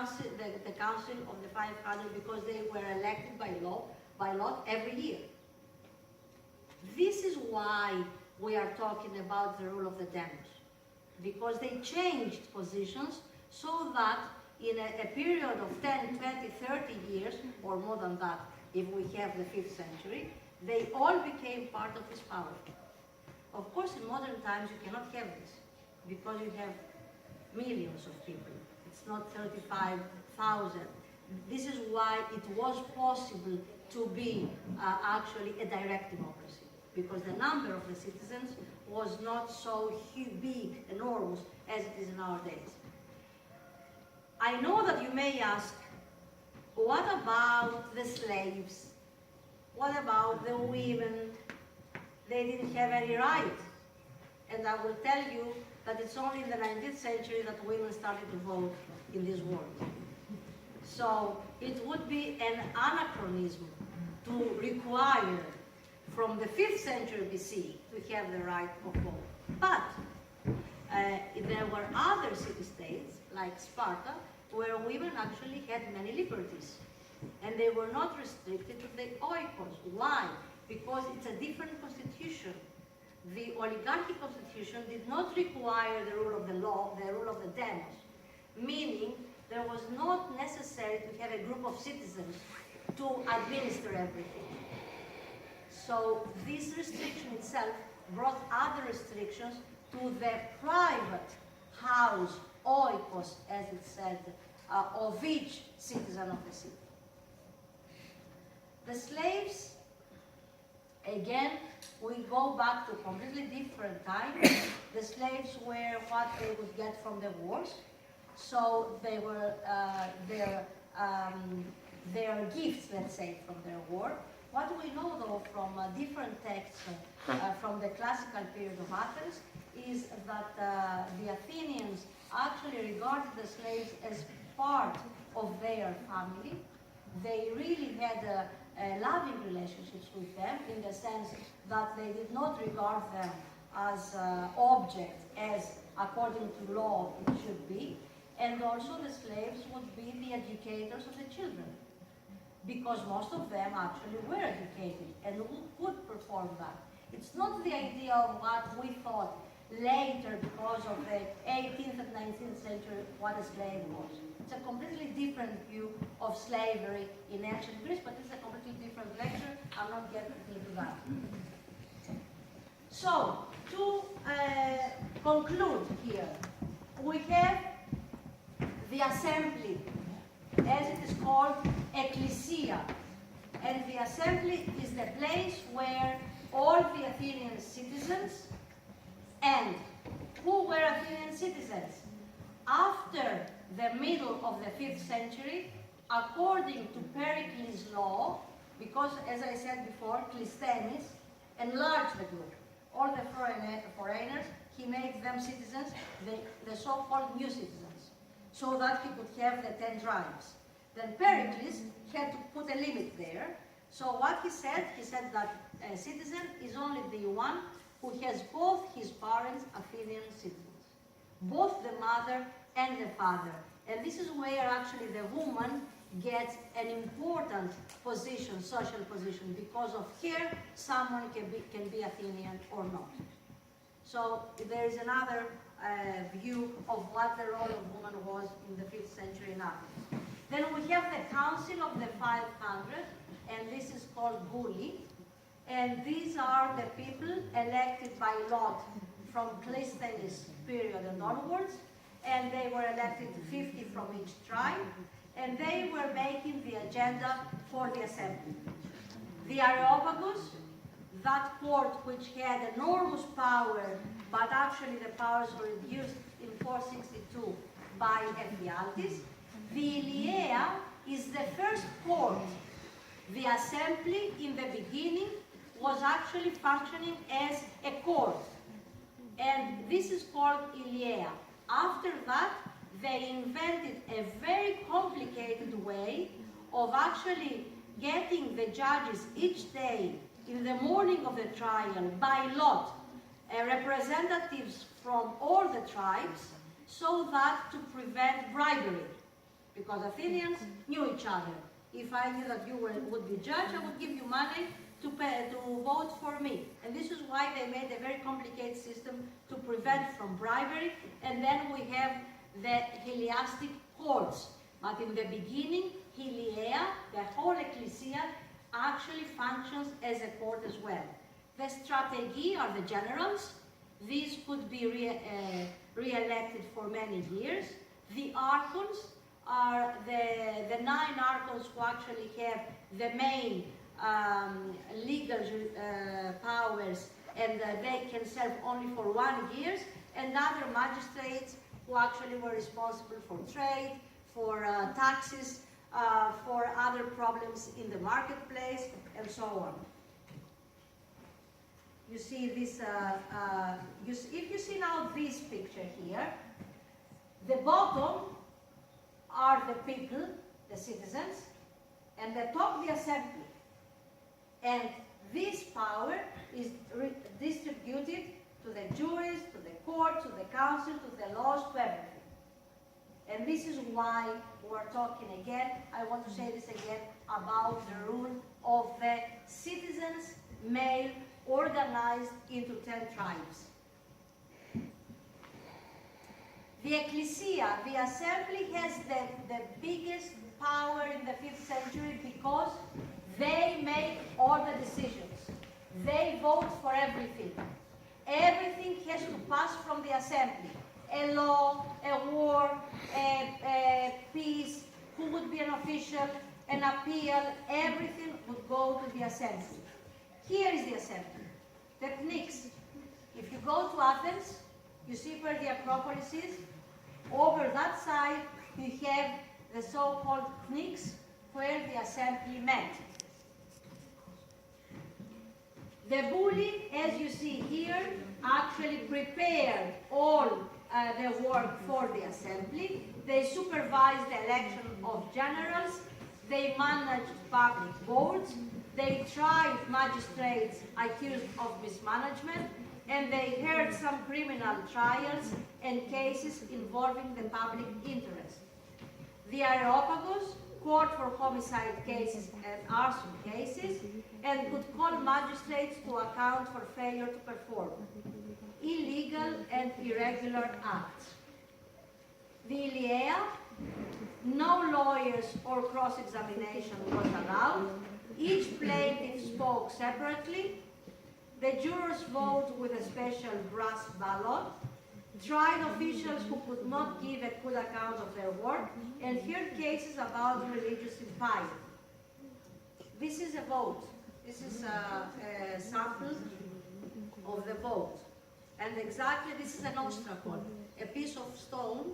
council of the 500 because they were elected by lot every year. This is why we are talking about the rule of the demos, because they changed positions so that in a period of 10, 20, 30 years, or more than that, if we have the 5th century, they all became part of this power. Of course, in modern times, you cannot have this, because you have millions of people. It's not 35,000. This is why it was possible to be actually a direct democracy, because the number of the citizens was not so big, enormous, as it is nowadays. I know that you may ask, what about the slaves? What about the women? They didn't have any right. And I will tell you that it's only in the 19th century that women started to vote in this world. So it would be an anachronism to require from the 5th century BC to have the right of vote. But there were other city-states, like Sparta, where women actually had many liberties. And they were not restricted to the oikos. Why? Because it's a different constitution. The oligarchic constitution did not require the rule of the law, the rule of the demos, meaning there was not necessary to have a group of citizens to administer everything. So this restriction itself brought other restrictions to the private house, oikos, as it said, of each citizen of the city. The slaves, again, we go back to a completely different time. The slaves were what they would get from the wars. So they were their gifts, let's say, from their war. What we know, though, from different texts from the classical period of Athens is that the Athenians actually regarded the slaves as part of their family. They really had loving relationships with them in the sense that they did not regard them as objects, as according to law it should be. And also the slaves would be the educators of the children, because most of them actually were educated and could perform that. It's not the idea of what we thought later because of the 18th and 19th century what a slave was. It's a completely different view of slavery in ancient Greece, but it's a completely different lecture. I'm not getting into that. So, to conclude here, we have the assembly, as it is called, ecclesia. And the assembly is the place where all the Athenian citizens, and who were Athenian citizens? After the middle of the 5th century, according to Pericles' law, because, as I said before, Clisthenes enlarged the group. All the foreigners, he made them citizens, the so-called new citizens, so that he could have the 10 tribes. Then Pericles had to put a limit there. So what he said that a citizen is only the one who has both his parents Athenian citizens, both the mother and the father. And this is where actually the woman gets an important position, social position, because of her someone can be Athenian or not. So there is another view of what the role of woman was in the 5th century in Athens. Then we have the Council of the 500, and this is called Bouli. And these are the people elected by lot from Clisthenes period and onwards, and they were elected 50 from each tribe, and they were making the agenda for the assembly. The Areopagus, that court which had enormous power, but actually the powers were reduced in 462 by Ephialtes. The Iliea is the first court. The assembly in the beginning was actually functioning as a court, and this is called Iliea. After that, they invented a very complicated way of actually getting the judges each day in the morning of the trial by lot, representatives from all the tribes, so that to prevent bribery. because Athenians knew each other. If I knew that you would be judged, I would give you money to vote for me. And this is why they made a very complicated system to prevent from bribery. And then we have the Heliastic courts. But in the beginning, Heliaea, the whole ecclesia, actually functions as a court as well. The strategii are the generals. These could be re-elected for many years. The archons are the 9 archons who actually have the main legal powers, and they can serve only for 1 year, and other magistrates who actually were responsible for trade, for taxes, for other problems in the marketplace, and so on. You see this, if you see now this picture here, the bottom are the people, the citizens, and the top the assembly. And this power is distributed to the juries, to the court, to the council, to the laws, to everything. And this is why we're talking again, I want to say this again, about the rule of the citizens, male, organized into 10 tribes. The ecclesia, the assembly, has the biggest power in the 5th century because they make all the decisions. They vote for everything. Everything has to pass from the assembly. A law, a war, a peace, who would be an official, an appeal, everything would go to the assembly. Here is the assembly, the Pnyx. If you go to Athens, you see where the Acropolis is. Over that side, you have the so-called Pnyx, where the assembly met. The bully, as you see here, actually prepared all the work for the assembly. They supervised the election of generals. They managed public boards. They tried magistrates accused of mismanagement, and they heard some criminal trials and cases involving the public interest. The Areopagus, court for homicide cases and arson cases, and could call magistrates to account for failure to perform illegal and irregular acts. The Iliea, no lawyers or cross-examination was allowed. Each plaintiff spoke separately. The jurors vote with a special brass ballot. Tried officials who could not give a good account of their work, and heard cases about religious impiety. This is a vote. This is a sample of the vote. And exactly, this is an ostrakon, a piece of stone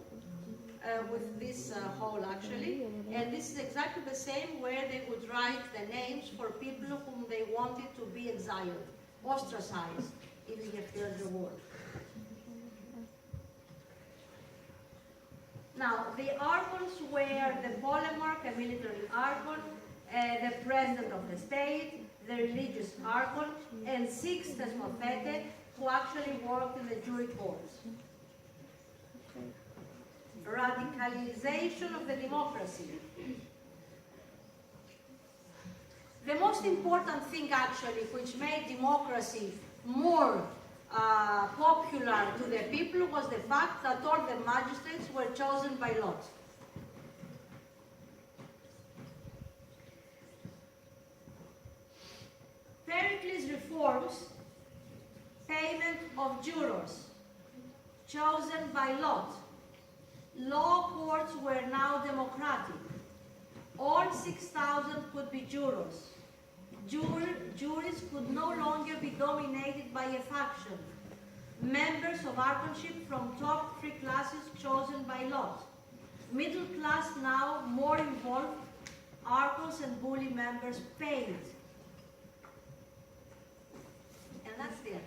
with this hole actually. And this is exactly the same where they would write the names for people whom they wanted to be exiled, ostracized, if you have heard the word. Now, the archons were the polemarch, a military archon, the president of the state, the religious archon, and 6 thesmothete, who actually worked in the jury courts. Radicalization of the democracy. The most important thing actually which made democracy more popular to the people was the fact that all the magistrates were chosen by lot. Pericles reforms payment of jurors, chosen by lot. Law courts were now democratic. All 6,000 could be jurors. Juries could no longer be dominated by a faction. Members of archonship from top 3 classes chosen by lot. Middle class now more involved, archons and bully members paid. And that's the end.